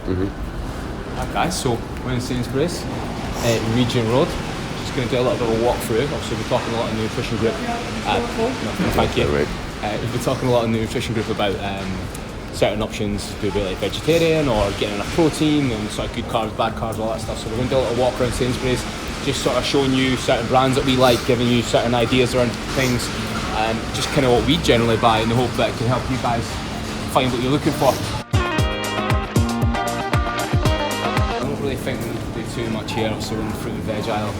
Alright guys, so we're in Sainsburys, Regent Road. Just going to do a little bit of a walk through. Obviously we're talking a lot in the nutrition group. Thank you. We've been talking a lot in the nutrition group about certain options, do a bit like vegetarian or getting enough protein and sort of good carbs, bad carbs, all that stuff. So we're going to do a little walk around Sainsburys, just sort of showing you certain brands that we like, giving you certain ideas around things, and just kind of what we generally buy in the hope that it can help you guys find what you're looking for. I don't really think we need to do too much here, so we're in the fruit and veg aisle.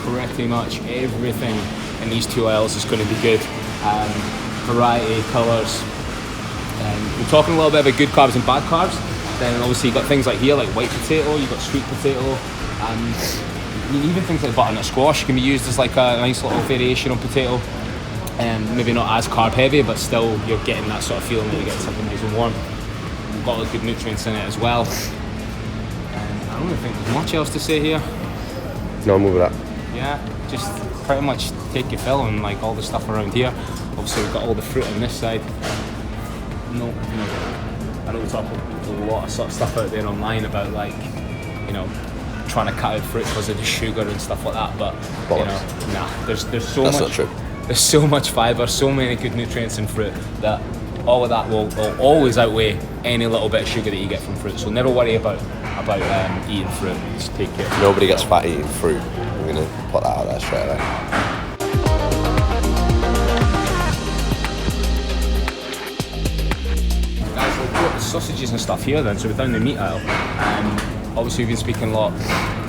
Pretty much everything in these two aisles is going to be good. Variety, colours. We're talking a little bit about good carbs and bad carbs. Then obviously you've got things like here, like white potato, you've got sweet potato, and even things like butternut squash can be used as like a nice little variation on potato. Maybe not as carb heavy, but still you're getting that sort of feeling that you get something nice and warm. We've got all the good nutrients in it as well. I don't really think there's much else to say here. No, I'm over that. Yeah, just pretty much take your fill on like all the stuff around here. Obviously we've got all the fruit on this side. No, I know we talk a lot of sort of stuff out there online about like, trying to cut out fruit because of the sugar and stuff like that, but nah, there's so That's much. not true. There's so much fibre, so many good nutrients in fruit that all of that will always outweigh any little bit of sugar that you get from fruit. So never worry about eating fruit. Just take it. Nobody gets fat eating fruit. I'm going to put that out there straight away. Guys, we've got the sausages and stuff here then, so we're down the meat aisle. Obviously we've been speaking a lot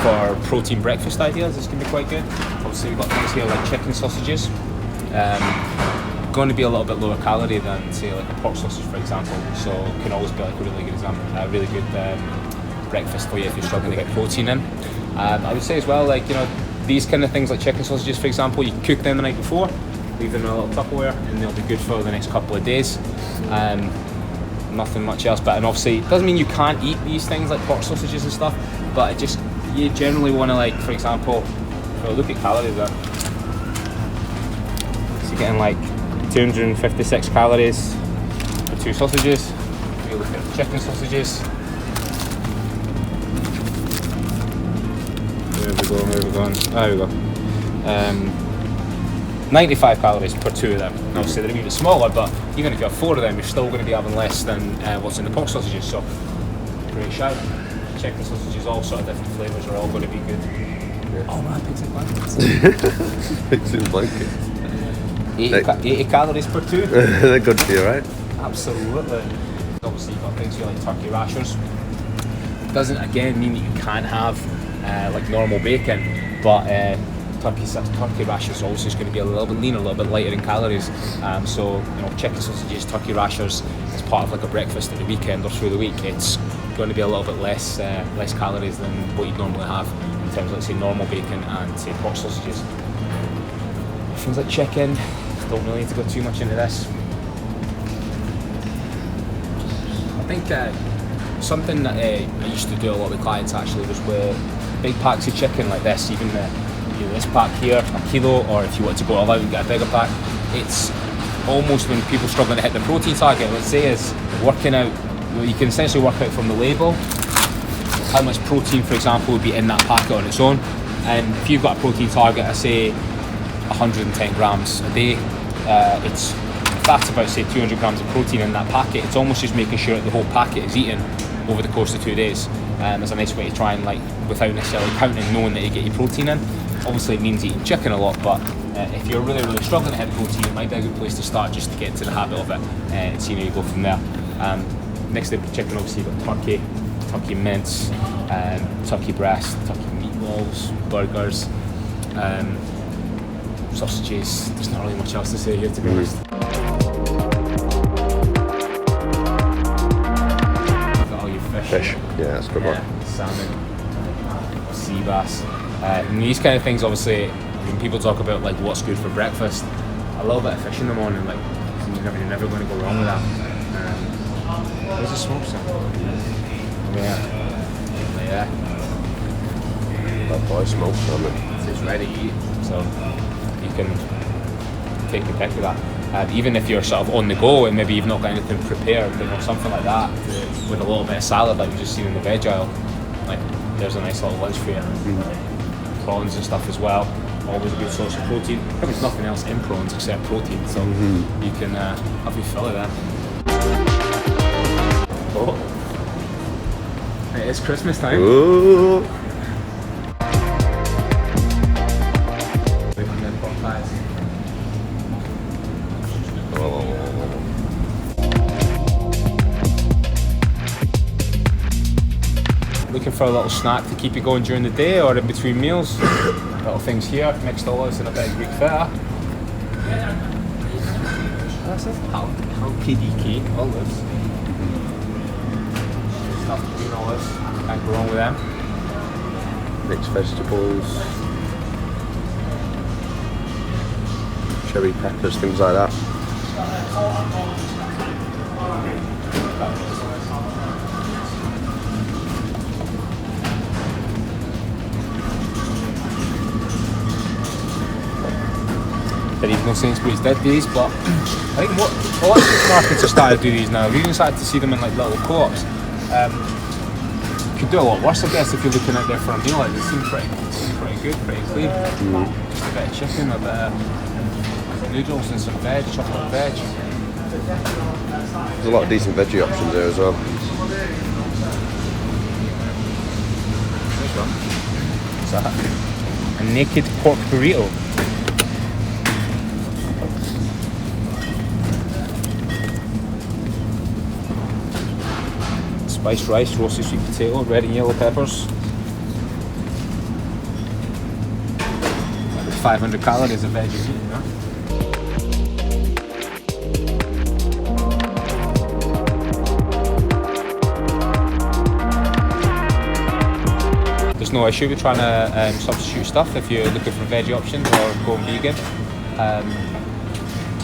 for protein breakfast ideas. This can be quite good. Obviously we've got things here like chicken sausages. Going to be a little bit lower calorie than say like a pork sausage, for example, so it can always be like a really good example, really good breakfast for you if you're struggling to get protein in. I would say as well, like these kind of things like chicken sausages, for example, you can cook them the night before, leave them in a little Tupperware, and they'll be good for the next couple of days. Nothing much else, but and obviously it doesn't mean you can't eat these things like pork sausages and stuff, but you generally want to, like, for example, look at calories there. So you're getting like 256 calories for 2 sausages. If you look at chicken sausages, where are we going? There we go. 95 calories per 2 of them. And obviously they're a wee bit smaller, but even if you have 4 of them, you're still going to be having less than what's in the pork sausages. So great shout. Chicken sausages, all sort of different flavours, are all going to be good. Yeah. Oh man, pigs and blankets. Pigs and blankets. 80 calories per 2. They're good for you, right? Absolutely. Obviously you've got things here like turkey rashers. Doesn't again mean that you can't have like normal bacon, but turkey rashers also is going to be a little bit leaner, a little bit lighter in calories. So chicken sausages, turkey rashers as part of like a breakfast at the weekend or through the week, it's going to be a little bit less calories than what you'd normally have in terms of, let's say, normal bacon and say pork sausages. Things like chicken, don't really need to go too much into this. I think something that I used to do a lot with clients actually was with big packs of chicken like this, even this pack here, a kilo, or if you want to go all out and get a bigger pack, it's almost when people struggling to hit the protein target, let's say, is working out. You can essentially work out from the label how much protein, for example, would be in that packet on its own. And if you've got a protein target of say 110 grams a day, if that's about say 200 grams of protein in that packet, it's almost just making sure that the whole packet is eaten over the course of 2 days. It's a nice way to try and, like, without necessarily counting, knowing that you get your protein in. Obviously it means eating chicken a lot, but if you're really, really struggling to hit protein, it might be a good place to start just to get into the habit of it and see where you go from there. Next to chicken, obviously you've got turkey mince, turkey breast, turkey meatballs, burgers, sausages. There's not really much else to say here, to be honest. You've got all your fish. Yeah, that's a good one. Salmon, sea bass. And these kind of things, obviously, when people talk about like what's good for breakfast, a little bit of fish in the morning, like you're never going to go wrong with that. There's a smoke sound. Yeah. That boy smokes on it. It's ready to eat, so you can take your pick of that. Even if you're sort of on the go and maybe you've not got anything prepared, something like that with a little bit of salad like we've just seen in the veg aisle, like there's a nice little lunch for you. Prawns and stuff as well, always a good source of protein. There's nothing else in prawns except protein, so you can have your fill of that. Oh, it is Christmas time. Ooh. Looking for a little snack to keep you going during the day or in between meals. Little things here, mixed olives and a bit of Greek feta. That's it. How KDK olives. Stuffed green olives. Can't go wrong with them. Mixed vegetables, cherry peppers, things like that. There is no Sainsburys did these, but I think what a lot of supermarkets are starting to do these now. We've even started to see them in like little co-ops. Could do a lot worse, I guess, if you're looking out there for a meal. Like, they seem pretty good, pretty clean. Just a bit of chicken, a bit of noodles and some veg, chocolate veg. There's a lot of decent veggie options there as well. This one. What's that? A naked pork burrito. Spiced rice, roasted sweet potato, red and yellow peppers. 500 calories of veggies, you know? There's no issue with trying to substitute stuff if you're looking for veggie options or going vegan.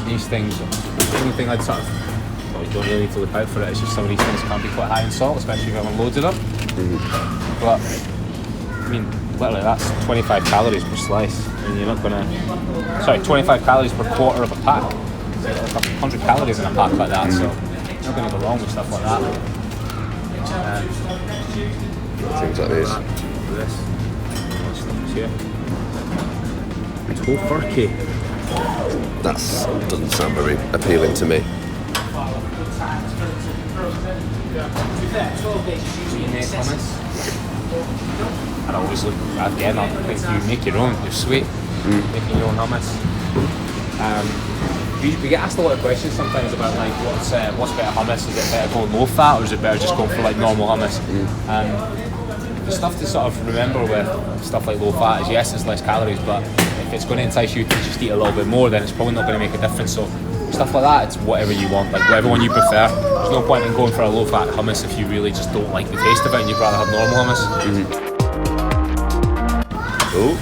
These things, the only thing I'd sort of, well, you don't really need to look out for it, it's just some of these things can be quite high in salt, especially if you have loads of them. But, I mean, literally that's 25 calories per slice, and you're not gonna, sorry, 25 calories per quarter of a pack. So like 100 calories in a pack like that, so you're not gonna go wrong with stuff like that. Things like this. This. What's stuff here? Tofurkey. That doesn't sound very appealing to me. Hummus. I'd always look again. I think you make your own. You're sweet. Making your own hummus. We get asked a lot of questions sometimes about like what's better hummus. Is it better going low fat or is it better just going for like normal hummus? The stuff to sort of remember with stuff like low fat is yes, it's less calories, but if it's going to entice you to just eat a little bit more, then it's probably not going to make a difference. So stuff like that, it's whatever you want, like whatever one you prefer. There's no point in going for a low fat hummus if you really just don't like the taste of it and you'd rather have normal hummus. Oh.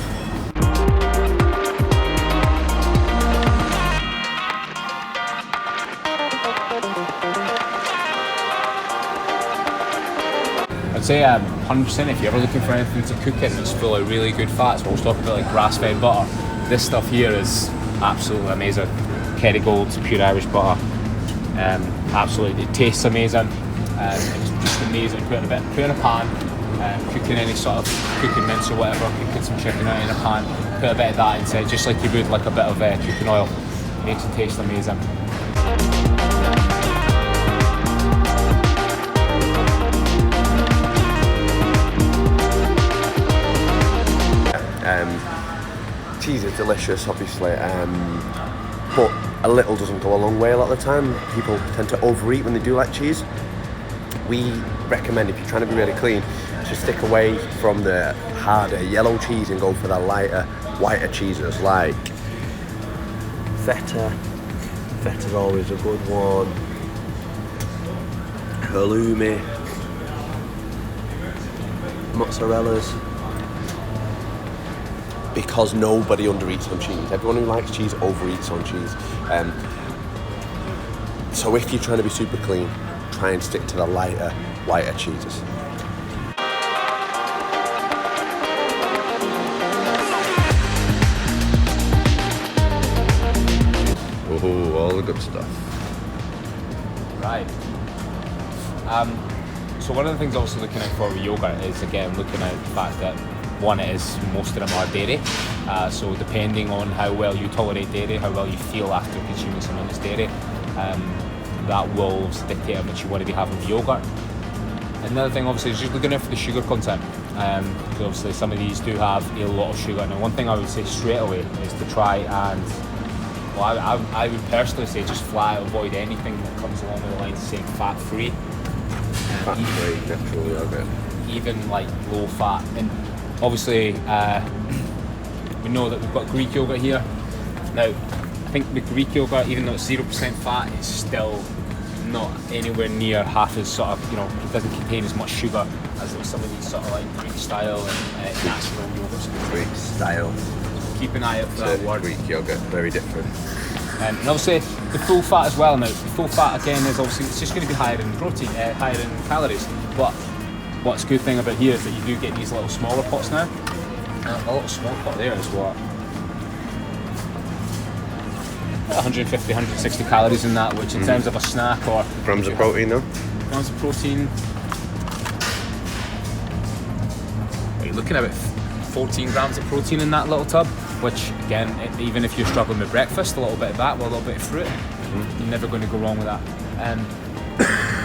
I'd say 100% if you're ever looking for anything to cook in that's full of really good fats, we're always talking about like grass-fed butter. This stuff here is absolutely amazing. Kerrygold, pure Irish butter. Absolutely, it tastes amazing. It's just amazing. Put in a pan, cooking any sort of cooking mince or whatever, cooking some chicken out in a pan, put a bit of that into it, just like you would like a bit of cooking oil. Makes it taste amazing. Cheese is delicious, obviously, but a little doesn't go a long way a lot of the time. People tend to overeat when they do like cheese. We recommend, if you're trying to be really clean, to stick away from the harder yellow cheese and go for the lighter, whiter cheeses like feta. Feta's always a good one. Halloumi, mozzarella's. Because nobody undereats on cheese. Everyone who likes cheese overeats on cheese. So if you're trying to be super clean, try and stick to the lighter, whiter cheeses. tofu, all the good stuff. Right. So one of the things also looking out for with yogurt is, again, looking at the fact that one, it is most of them are dairy. So depending on how well you tolerate dairy, how well you feel after consuming some of this dairy, that will dictate how much you want to be having with yogurt. Another thing, obviously, is just looking out for the sugar content. Because obviously some of these do have a lot of sugar. Now, one thing I would say straight away is to try and, well, I would personally say just flat out avoid anything that comes along the lines of saying fat-free. Fat-free, natural yogurt. Even like low fat. And obviously, we know that we've got Greek yogurt here. Now, I think the Greek yogurt, even though it's 0% fat, it's still not anywhere near half as sort of, it doesn't contain as much sugar as some of these sort of like Greek style and natural yogurts. Greek style. Keep an eye out for that word. Greek yogurt, very different. And obviously the full fat as well. Now, the full fat again is obviously it's just going to be higher in protein, higher in calories. But what's a good thing about here is that you do get these little smaller pots now. A little small pot there is what? 150, 160 calories in that, which in terms of a snack or... Grams of protein though? Grams of protein. You're looking at about 14 grams of protein in that little tub, which again, even if you're struggling with breakfast, a little bit of that with a little bit of fruit, you're never going to go wrong with that.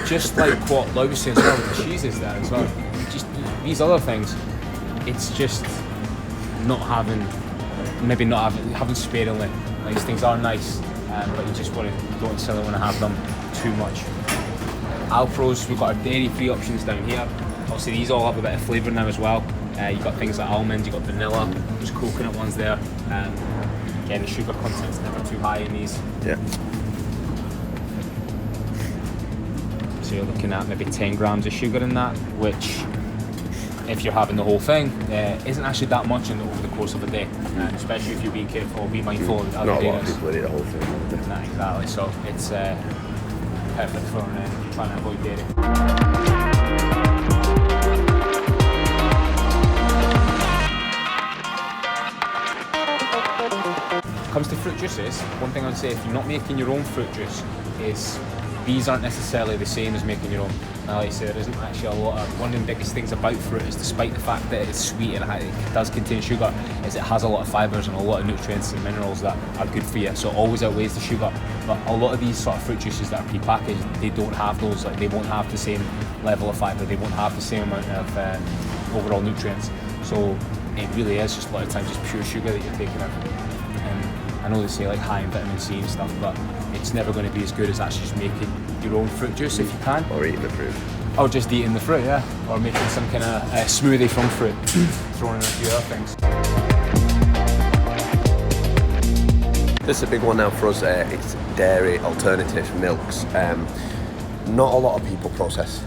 Just like what Lloyd was saying as well, with the cheeses there as well, just these other things, it's just not having sparingly. These things are nice, but you just don't necessarily want to have them too much. Alpros, we've got our dairy-free options down here. Obviously, these all have a bit of flavour now as well. You've got things like almonds, you've got vanilla, there's coconut ones there. Again, the sugar content's never too high in these. Yeah. So you're looking at maybe 10 grams of sugar in that, which, if you're having the whole thing, isn't actually that much over the course of a day, especially if you're being careful, be mindful of not a lot of people eat the whole thing. Nah, exactly, so it's perfect for trying to avoid dairy. When it comes to fruit juices, one thing I'd say, if you're not making your own fruit juice, is these aren't necessarily the same as making your own. Now, like I say, there isn't actually a lot of, one of the biggest things about fruit is, despite the fact that it's sweet and it does contain sugar, is it has a lot of fibres and a lot of nutrients and minerals that are good for you, so it always outweighs the sugar. But a lot of these sort of fruit juices that are pre-packaged, they don't have those, like they won't have the same level of fibre, they won't have the same amount of overall nutrients, so it really is just a lot of times just pure sugar that you're taking out. I know they say like high in vitamin C and stuff, but it's never going to be as good as actually just making your own fruit juice if you can. Or eating the fruit. Or just eating the fruit, yeah. Or making some kind of smoothie from fruit, throwing in a few other things. This is a big one now for us. It's dairy alternatives, milks. Not a lot of people process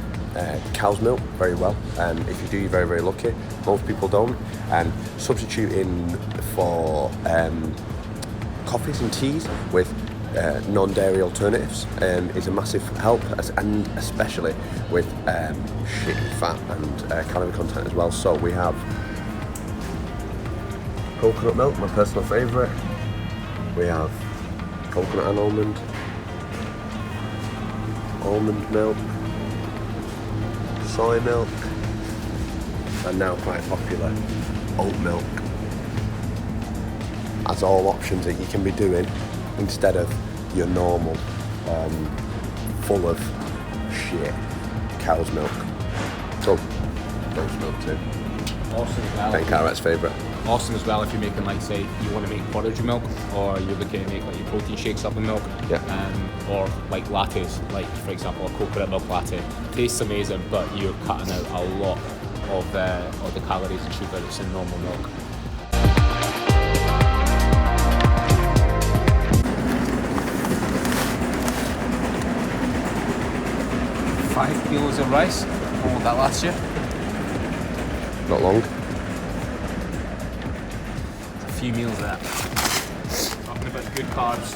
cow's milk very well. If you do, you're very, very lucky. Most people don't. Substituting for coffees and teas with non-dairy alternatives is a massive help, and especially with shitty fat and calorie content as well. So we have coconut milk, my personal favourite. We have coconut and almond milk, soy milk, and now quite popular, oat milk, as all options that you can be doing instead of your normal full of shit cow's milk. So, goat's milk too. Awesome as well. 10 carats favourite. Awesome as well if you're making, like, say, you want to make porridge with milk, or you're looking to make like your protein shakes up with milk, or like lattes, like for example a coconut milk latte. Tastes amazing, but you're cutting out a lot of the calories and sugar that's in normal milk. 5 kilos of rice. How long that last you? Not long. A few meals there. Talking about good carbs.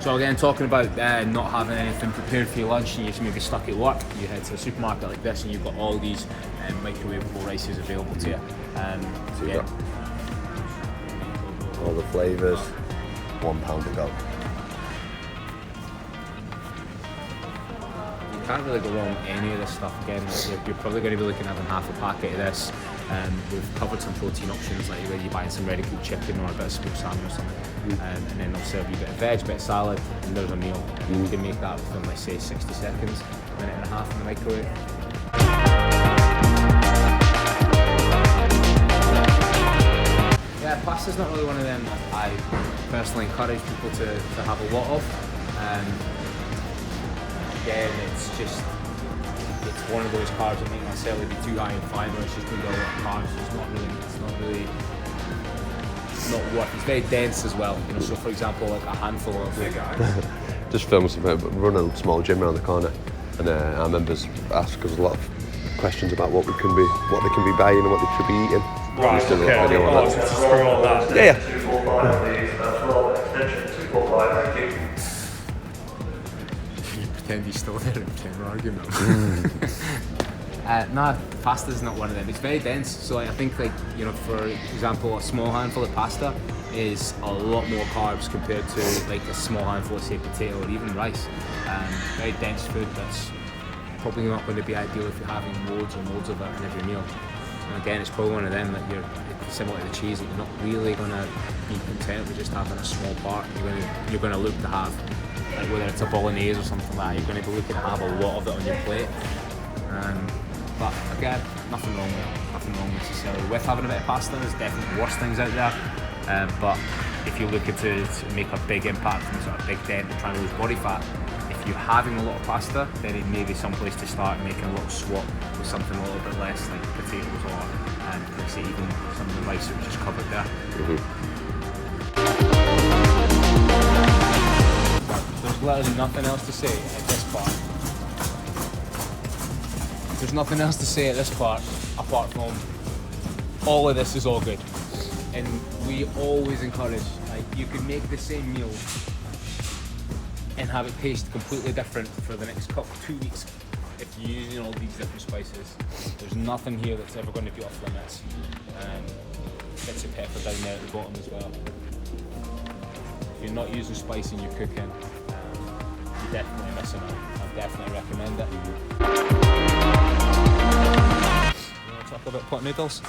So again, talking about not having anything prepared for your lunch, and you're maybe stuck at work, you head to a supermarket like this and you've got all these microwavable rices available to you. So you've got all the flavours. £1 to go. You can't really go wrong with any of this stuff. Again, you're probably going to be looking at having half a packet of this. We've covered some protein options, like where you're buying some ready cooked chicken or a bit of smoked salmon or something, and then they'll serve you a bit of veg, a bit of salad, and there's a meal. And you can make that within, let's say, 60 seconds, a minute and a half in the microwave. Yeah, pasta's not really one of them that I personally encourage people to have a lot of. Again, it's one of those carbs that make necessarily be too high in fibre. It's just going to be a lot of carbs. It's not worth. It's very dense as well. You know, so for example, like a handful of. Just filmed some, run a small gym around the corner, and our members ask us a lot of questions about what they can be buying and what they should be eating. Right, okay, just promote that. Yeah. 245 please, that's all, extension 245, thank you. You pretend he's still there and pretend we're arguing. Nah, pasta's not one of them. It's very dense, so like, I think, like, you know, for example, a small handful of pasta is a lot more carbs compared to like a small handful of, say, potato or even rice. Very dense food that's probably not going to be ideal if you're having loads and loads of it in every meal. And again, it's probably one of them that you're similar to the cheese, that you're not really going to be content with just having a small part. You're going to look to have, like, whether it's a bolognese or something like that, you're going to be looking to have a lot of it on your plate. But again, nothing wrong necessarily with having a bit of pasta. There's definitely worse things out there. But if you're looking to make a big impact and sort of big dent and trying to lose body fat, if you're having a lot of pasta, then it may be someplace to start making a little swap with something a little bit less, like potatoes or, let's say, even some of the rice that was just covered there. There's literally nothing else to say at this part. There's nothing else to say at this part apart from all of this is all good. And we always encourage, like, you can make the same meal and have it taste completely different for the next 2 weeks if you're using all these different spices. There's nothing here that's ever going to be off limits. Bits of pepper down there at the bottom as well. If you're not using spice in your cooking, you're definitely missing out. I definitely recommend it. You want to talk about pot noodles?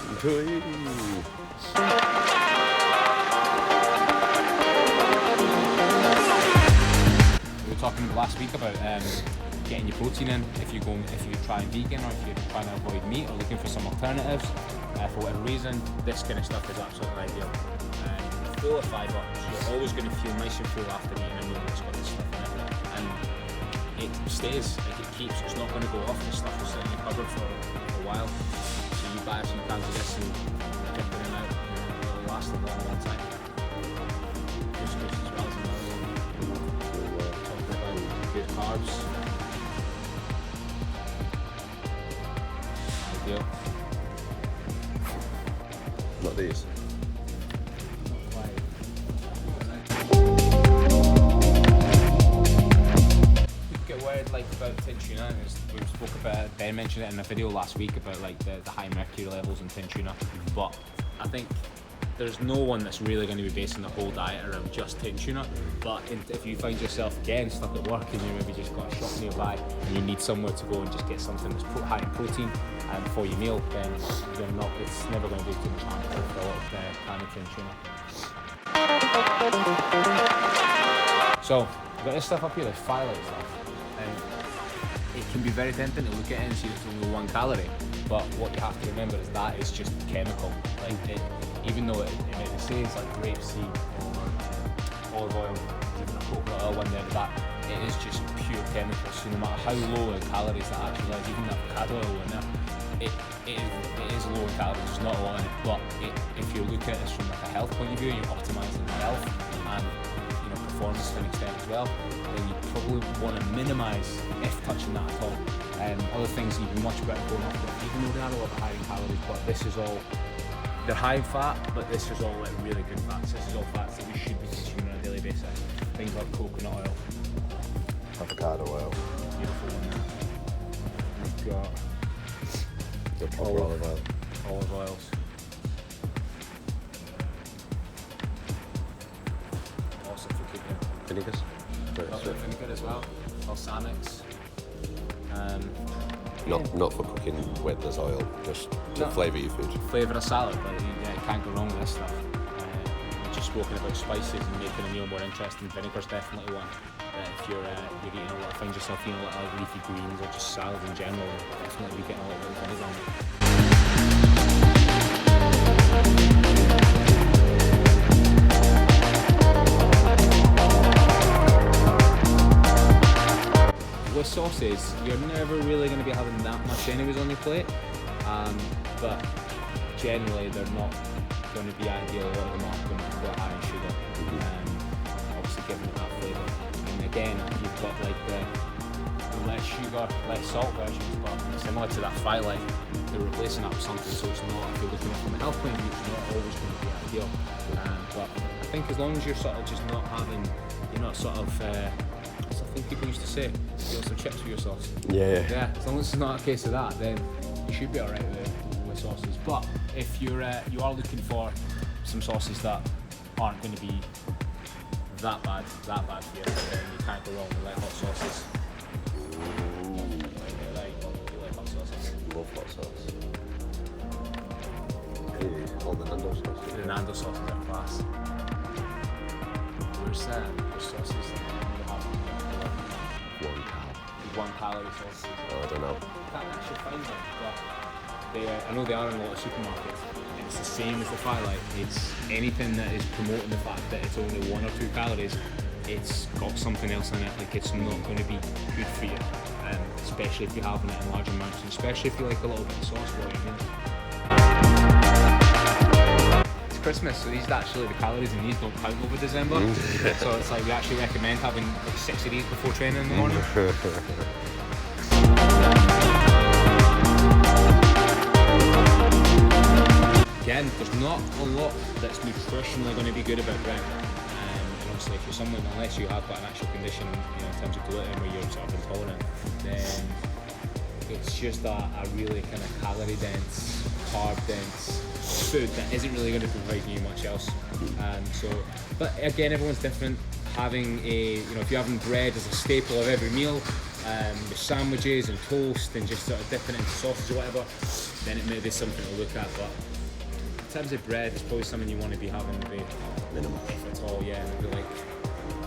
Talking last week about getting your protein in if you're trying vegan or if you're trying to avoid meat or looking for some alternatives. For whatever reason, this kind of stuff is absolutely ideal. Full of fibre, so you're always going to feel nice and full after eating a meal that's got this stuff in it. And it stays, like, it keeps, it's not going to go off. This stuff will sit in your cupboard for a while. So you buy a few cans of this and dip it in and out, and it'll last a long time. Couscous as well as another one. Good carbs. Ideal. Not these. Get worried, like, about tin tuna. We spoke about, Ben mentioned it in a video last week about, like, the high mercury levels in tin tuna. But I think there's no one that's really going to be basing the whole diet around just tin tuna. But if you find yourself again stuck at work and you maybe just got a shop nearby and you need somewhere to go and just get something that's high in protein for your meal, then it's never going to do too much harm to fill up the can of tin tuna. So I've got this stuff up here, this firelight stuff, and it can be very tempting to look at it and see it's only 1 calorie. But what you have to remember is that is just chemical. Like, even though it says like grapeseed or olive oil, even a coconut oil one there, that it is just pure chemicals. So no matter how low in calories that actually is, even the avocado oil in there, it is low in calories. There's not a lot in it. But if you look at this from like a health point of view, you're optimising health and, you know, performance to an extent as well, then you probably want to minimise if touching that at all. Other things you'd be much better going off with, even though they are a little bit higher in calories, but this is all, they're high in fat, but this is all like really good fats. This is all fats that we should be consuming on a daily basis. Things like coconut oil, Avocado oil. beautiful one there. We've got The proper olive oil. olive oils. Also vinegars. A little bit of vinegar as well, balsamics. Not for cooking with as oil, just to flavour your food. Flavour a salad, but you can't go wrong with this stuff. Just spoken about spices and making a meal more interesting. Vinegar's definitely one. If you're eating a lot, find yourself eating a lot of like leafy greens or just salad in general, definitely be getting a little bit of vinegar on it. With sauces, you're never really going to be having that much anyways on your plate, but generally they're not going to be ideal. A lot of them are going to be quite high in sugar, obviously giving it that flavour. And again, you've got like the less sugar, less salt versions, but similar to that Firelight, they're replacing that with something, so it's not, if you're looking at it from a health point of view, it's not always going to be ideal. But I think as long as you're sort of just not having, you're not sort of, what's the thing people used to say, you want some chips with your sauce? Yeah, as long as it's not a case of that, then you should be alright with sauces. But if you are looking for some sauces that aren't going to be that bad for you, then you can't go wrong with like hot sauces. You like hot sauces? Love hot sauce. All the Nando sauces. The Nando sauces are class. Where's sauces that you have? 1 calorie sauces. Oh, I don't know. You can't actually find them, but I know they are in a lot of supermarkets. It's the same as the Firelight. It's anything that is promoting the fact that it's only 1 or 2 calories. It's got something else in it. Like it's not going to be good for you, especially if you're having it in large amounts, and especially if you like a little bit of sauce for your meals. It's Christmas, so these actually the calories in these don't count over December. So it's like we actually recommend having like 6 of these before training in the morning. Again, there's not a lot that's nutritionally going to be good about bread. And obviously, if you're someone, unless you have got an actual condition, in terms of gluten where you're sort of intolerant, then it's just a really kind of calorie dense, carb dense food that isn't really going to provide you much else. But again, everyone's different. Having if you're having bread as a staple of every meal, with sandwiches and toast and just sort of dipping it into sausage or whatever, then it may be something to look at. But in terms of bread, it's probably something you want to be having maybe minimum, if at all, maybe like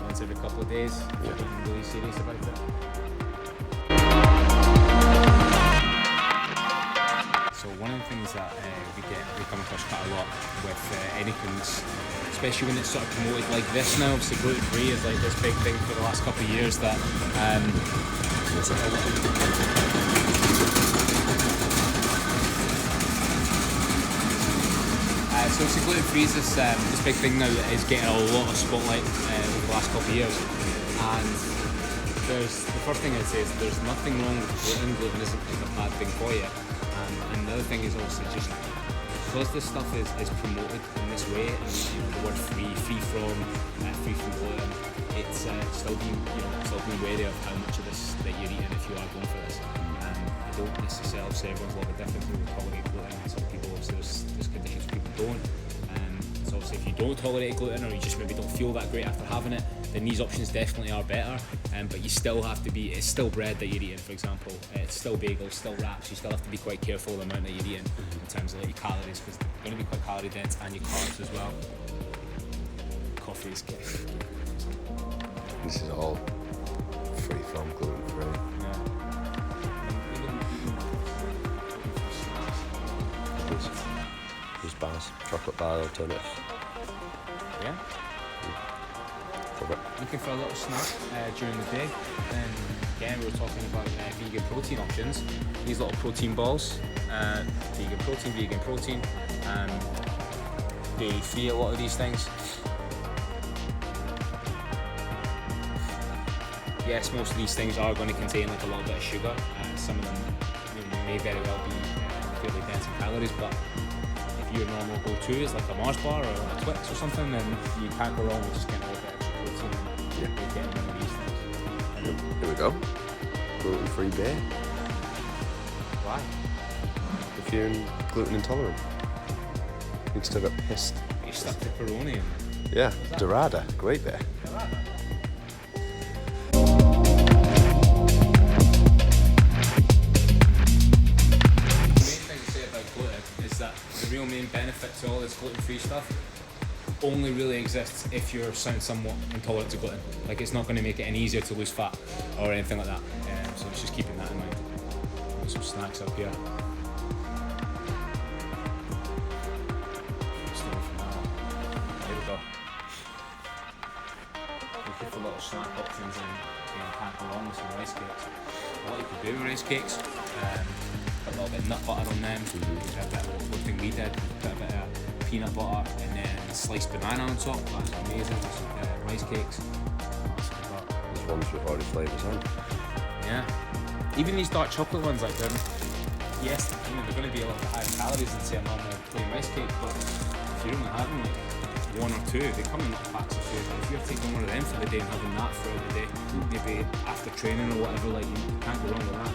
once every couple of days, if you're being really serious about it. So one of the things that we come across quite a lot with anything, especially when it's sort of promoted like this now, obviously gluten-free is like this big thing for the last couple of years that so obviously gluten-free is this big thing now that is getting a lot of spotlight over the last couple of years. And the first thing I'd say is there's nothing wrong with gluten. Gluten isn't a bad thing for you. And the other thing is also just because this stuff is promoted in this way, and the word free from gluten, it's still being wary of how much of this that you're eating if you are going for this. I don't necessarily say everyone's a little bit different. People tolerate gluten. Some people obviously there's conditions people don't. So obviously if you don't tolerate gluten or you just maybe don't feel that great after having it, then these options definitely are better. But you still have to it's still bread that you're eating, for example. It's still bagels, still wraps. You still have to be quite careful of the amount that you're eating in terms of like your calories, because they're going to be quite calorie dense, and your carbs as well. Coffee is good. This is all free from gluten free. These bars, chocolate bar alternatives. Yeah. Looking for a little snack during the day, then again we were talking about vegan protein options. These little protein balls, vegan protein, dairy free, a lot of these things. Yes, most of these things are going to contain like a little bit of sugar. Some of them may very well be fairly dense in calories, but if your normal go-to is like a Mars bar or a Twix or something, then you can't go wrong with just getting a little bit extra protein and getting one of these things. Here we go. Gluten-free beer. Why? If you're gluten intolerant, you still get pissed. You stuck to Peroni. Yeah, Dorada, great beer. real main benefit to all this gluten-free stuff only really exists if you're somewhat intolerant to gluten. Like, it's not going to make it any easier to lose fat or anything like that. So it's just keeping that in mind. Got some snacks up here. There we go. Looking for little snack options, and can't go wrong with some rice cakes. What you could do with rice cakes, put a little bit of nut butter on them. A bit of one thing we did, put a bit of peanut butter and then sliced banana on top. That's amazing. Rice cakes. There's ones with already flavours on. Yeah. Even these dark chocolate ones, like yes, they're going to be a little bit higher calories than say a normal plain rice cake, but if you're only having like one or two, they come in little packs of two. But if you're taking one of them for the day and having that throughout the day, maybe after training or whatever, like, you can't go wrong with that.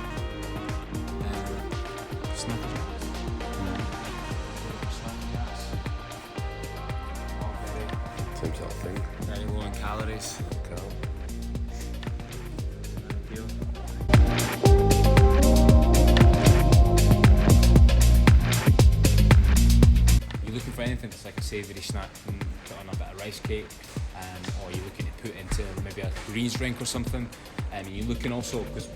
Snickers. Same sort of thing. Very low in calories. Cool. You're looking for anything that's like a savoury snack, and put on a bit of rice cake, or you're looking to put into maybe a greens drink or something. And you're looking also, because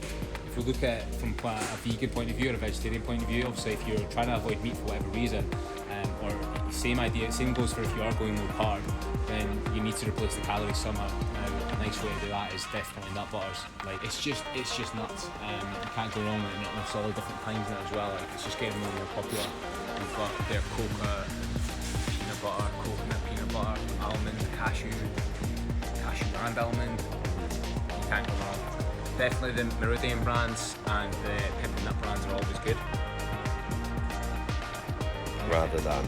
if we look at it from a vegan point of view or a vegetarian point of view, obviously if you're trying to avoid meat for whatever reason, or same idea, same goes for if you are going low carb, then you need to replace the calories somehow. Now, a nice way to do that is definitely nut butters. Like, it's just nuts. You can't go wrong with it. Nuts all the different kinds now as well. Like, it's just getting more and more popular. We've got their coca, peanut butter, coconut peanut butter, almond, cashew and almond. You can't go wrong. Definitely the Meridian brands and the Pimpin' Nut brands are always good. Rather than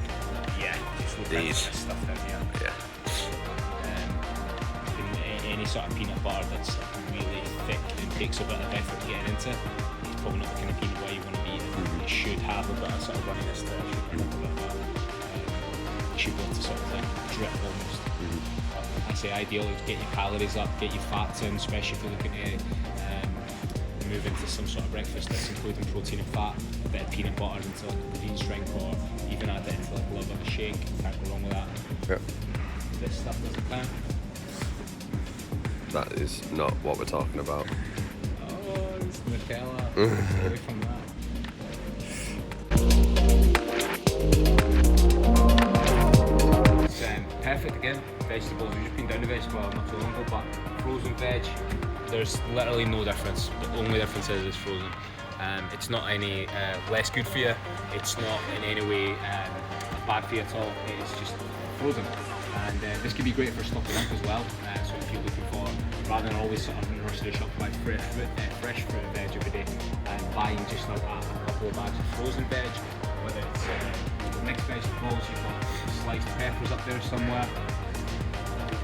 just these stuff down here. Yeah. Any sort of peanut butter that's really thick and takes a bit of effort to get into, it's probably not the kind of peanut butter you want to be eating. It should have a bit of sort of runniness to it. You should be able to sort of like drip almost. I say ideally get your calories up, get your fats in, especially if you're looking to move into some sort of breakfast that's including protein and fat, a bit of peanut butter into like a greens drink, or even add it into like a little bit of a shake. Can't go wrong with that. Yep. This stuff doesn't count. That is not what we're talking about. Oh, it's Nutella. Away from that. It's perfect again. Vegetables. We've just been down to vegetable not too long ago, but frozen veg, there's literally no difference. The only difference is it's frozen. It's not any less good for you. It's not in any way bad for you at all. It's just frozen. And this could be great for stocking up as well. So if you're looking for, rather than always sort of nursery shop to buy fresh fruit and veg every day, and buying just like a couple of bags of frozen veg, whether it's mixed vegetables, you've got sliced peppers up there somewhere,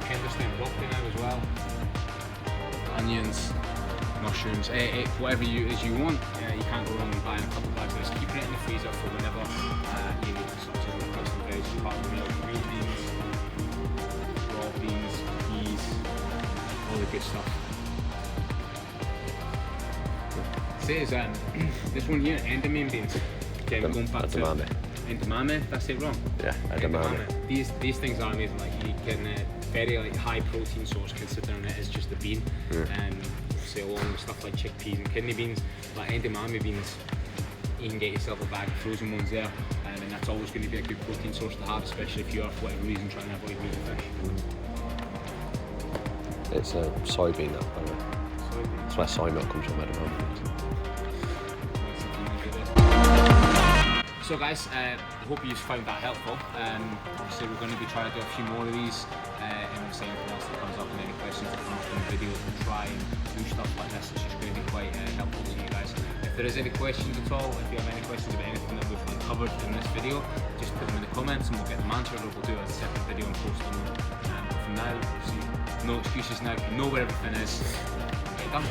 Hindustan broccoli now as well, onions, mushrooms, whatever you want. You can't go wrong with buying a couple of bags of this. Keep it in the freezer for whenever you need to sort of cook some veg, apart from green beans, raw beans, peas, all the good stuff. It says this one here, edamame beans. Okay, we're going back edamame. to edamame. That's it wrong. Yeah, edamame. These things are amazing. Like, you can very like high protein source considering it is just a bean. Say along with stuff like chickpeas and kidney beans, like edamame beans, you can get yourself a bag of frozen ones there, and that's always going to be a good protein source to have, especially if you are for whatever reason trying to avoid meat and fish. It's a soybean nut, by the way. Soybean. That's where soy milk comes from, edamame. So guys, I hope you found that helpful. Obviously we're going to be trying to do a few more of these, and obviously anything else that comes up and any questions that come up in the video, we'll try and do stuff like this. It's just going to be quite helpful to you guys. If there is any questions at all, if you have any questions about anything that we've covered in this video, just put them in the comments and we'll get them answered, or we'll do a separate video and post them. But for now, no excuses now. You know where everything is. Get it done.